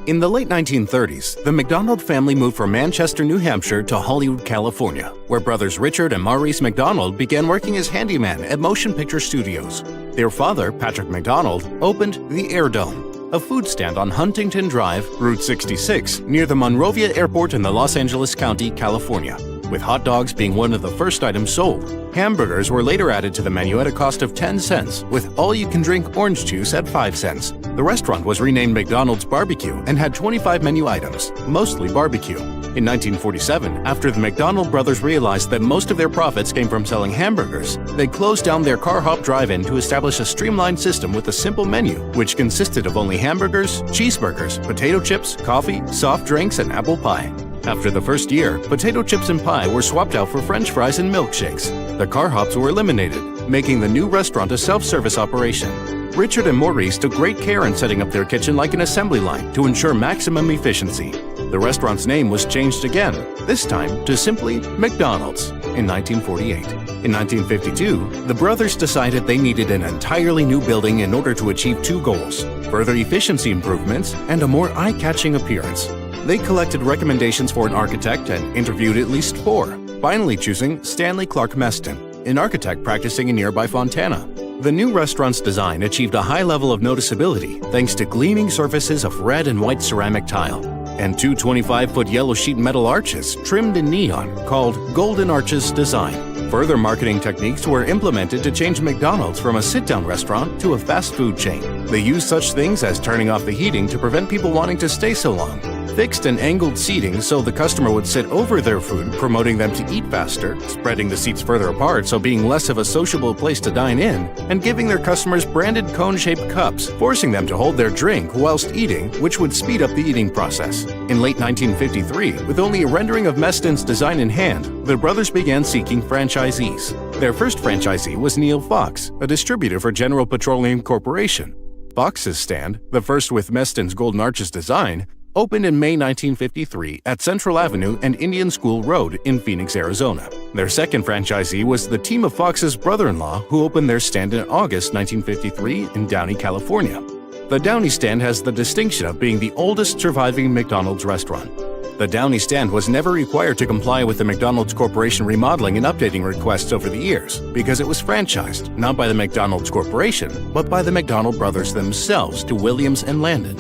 In the late 1930s, the McDonald family moved from Manchester, New Hampshire to Hollywood, California, where brothers Richard and Maurice McDonald began working as handyman at motion picture studios. Their father, Patrick McDonald, opened the Air Dome, a food stand on Huntington Drive, Route 66, near the Monrovia Airport in the Los Angeles County, California, with hot dogs being one of the first items sold. Hamburgers were later added to the menu at a cost of 10 cents, with all-you-can-drink orange juice at 5 cents. The restaurant was renamed McDonald's Barbecue and had 25 menu items, mostly barbecue. In 1947, after the McDonald brothers realized that most of their profits came from selling hamburgers, they closed down their car hop drive-in to establish a streamlined system with a simple menu, which consisted of only hamburgers, cheeseburgers, potato chips, coffee, soft drinks, and apple pie. After the first year, potato chips and pie were swapped out for French fries and milkshakes. The car hops were eliminated, making the new restaurant a self-service operation. Richard and Maurice took great care in setting up their kitchen like an assembly line to ensure maximum efficiency. The restaurant's name was changed again, this time to simply McDonald's, in 1948. In 1952, the brothers decided they needed an entirely new building in order to achieve two goals: further efficiency improvements and a more eye-catching appearance. They collected recommendations for an architect and interviewed at least 4, finally choosing Stanley Clark Meston, an architect practicing in nearby Fontana. The new restaurant's design achieved a high level of noticeability thanks to gleaming surfaces of red and white ceramic tile, and 2 25-foot yellow sheet metal arches trimmed in neon called Golden Arches design. Further marketing techniques were implemented to change McDonald's from a sit-down restaurant to a fast food chain. They used such things as turning off the heating to prevent people wanting to stay so long, fixed and angled seating so the customer would sit over their food, promoting them to eat faster, spreading the seats further apart so being less of a sociable place to dine in, and giving their customers branded cone-shaped cups, forcing them to hold their drink whilst eating, which would speed up the eating process. In late 1953, with only a rendering of Meston's design in hand, the brothers began seeking franchisees. Their first franchisee was Neil Fox, a distributor for General Petroleum Corporation. Fox's stand, the first with Meston's Golden Arches design, opened in May 1953 at Central Avenue and Indian School Road in Phoenix, Arizona. Their second franchisee was the team of Fox's brother-in-law, who opened their stand in August 1953 in Downey, California. The Downey stand has the distinction of being the oldest surviving McDonald's restaurant. The Downey stand was never required to comply with the McDonald's Corporation remodeling and updating requests over the years because it was franchised not by the McDonald's Corporation, but by the McDonald brothers themselves to Williams and Landon.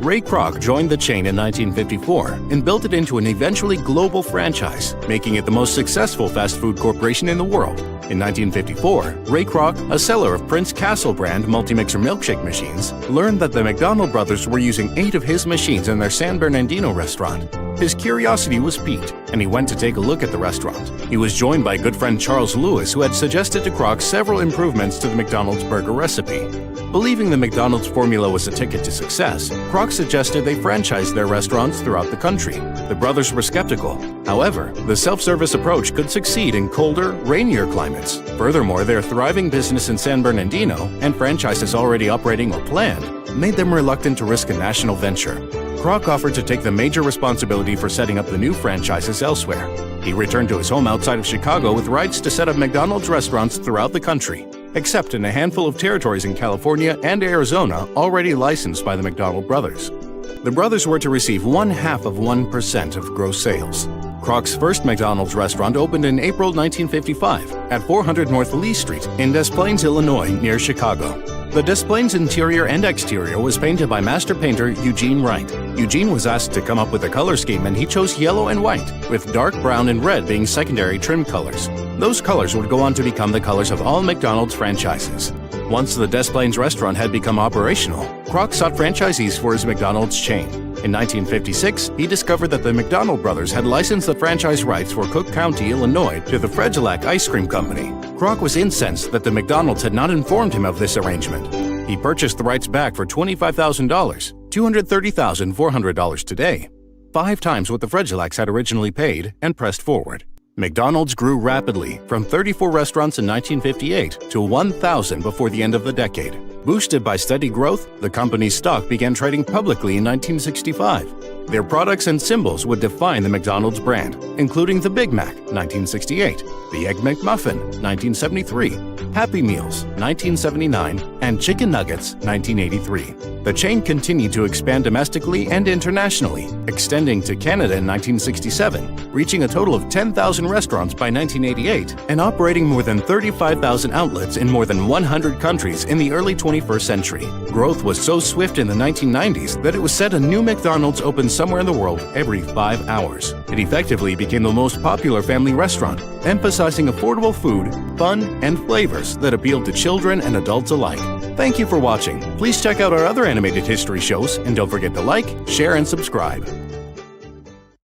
Ray Kroc joined the chain in 1954 and built it into an eventually global franchise, making it the most successful fast food corporation in the world. In 1954, Ray Kroc, a seller of Prince Castle brand multi-mixer milkshake machines, learned that the McDonald brothers were using 8 of his machines in their San Bernardino restaurant. His curiosity was piqued, and he went to take a look at the restaurant. He was joined by good friend Charles Lewis, who had suggested to Kroc several improvements to the McDonald's burger recipe. Believing the McDonald's formula was a ticket to success, Kroc suggested they franchise their restaurants throughout the country. The brothers were skeptical. However, the self-service approach could succeed in colder, rainier climates. Furthermore, their thriving business in San Bernardino and franchises already operating or planned made them reluctant to risk a national venture. Kroc offered to take the major responsibility for setting up the new franchises elsewhere. He returned to his home outside of Chicago with rights to set up McDonald's restaurants throughout the country, except in a handful of territories in California and Arizona already licensed by the McDonald brothers. The brothers were to receive 0.5% of gross sales. Kroc's first McDonald's restaurant opened in April 1955 at 400 North Lee Street in Des Plaines, Illinois, near Chicago. The Des Plaines interior and exterior was painted by master painter Eugene Wright. Eugene was asked to come up with a color scheme, and he chose yellow and white, with dark brown and red being secondary trim colors. Those colors would go on to become the colors of all McDonald's franchises. Once the Des Plaines restaurant had become operational, Kroc sought franchisees for his McDonald's chain. In 1956, he discovered that the McDonald brothers had licensed the franchise rights for Cook County, Illinois, to the Fredillac Ice Cream Company. Kroc was incensed that the McDonald's had not informed him of this arrangement. He purchased the rights back for $25,000, $230,400 today, 5 times what the Fredillacs had originally paid, and pressed forward. McDonald's grew rapidly, from 34 restaurants in 1958 to 1,000 before the end of the decade. Boosted by steady growth, the company's stock began trading publicly in 1965. Their products and symbols would define the McDonald's brand, including the Big Mac, 1968, the Egg McMuffin, 1973, Happy Meals, 1979, and Chicken Nuggets, 1983. The chain continued to expand domestically and internationally, extending to Canada in 1967, reaching a total of 10,000 restaurants by 1988, and operating more than 35,000 outlets in more than 100 countries in the early 21st century. Growth was so swift in the 1990s that it was said a new McDonald's opened somewhere in the world every 5 hours. It effectively became the most popular family restaurant, emphasizing affordable food, fun, and flavors that appealed to children and adults alike. Thank you for watching. Please check out our other animated history shows, and don't forget to like, share, and subscribe.